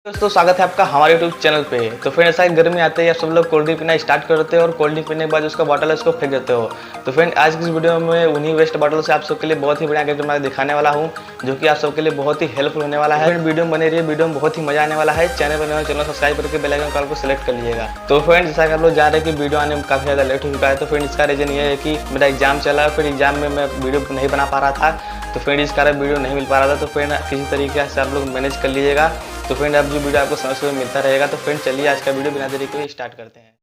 दोस्तों स्वागत है आपका हमारे यूट्यूब चैनल पे। तो फ्रेंड ऐसा गर्मी आते ही आप सब लोग कोल्ड ड्रिंक पीना स्टार्ट कर देते हो और कोल्ड ड्रिंक पीने के बाद उसका बॉटल है उसको फेंक देते हो। तो फ्रेंड आज की इस वीडियो में उन्हीं वेस्ट बॉटल से आप सबके लिए बहुत ही बढ़िया गैजेट मैं दिखाने वाला हूँ, जो कि आप सबके लिए बहुत ही हेल्पफुल होने वाला है। वीडियो बने रही है, वीडियो में बहुत ही मजा आने वाला है। चैनल पर चैनल सब्सक्राइब करके बेल आइकन कॉल को सिलेक्ट कर लीजिएगा। तो फ्रेंड जैसा कि आप लोग जान रहे हैं कि वीडियो आने में काफी ज्यादा लेट हो चुका है। तो फ्रेंड इसका रीजन ये है कि मेरा एग्जाम चला, फिर एग्जाम में मैं वीडियो नहीं बना पा रहा था, तो फ्रेंड इस कारण वीडियो नहीं मिल पा रहा था। तो फ्रेंड किसी तरीके से आप लोग मैनेज कर लीजिएगा। तो फ्रेंड अब जो वीडियो आपको समय समय मिलता रहेगा। तो फ्रेंड चलिए आज का वीडियो बिना देरी के स्टार्ट करते हैं।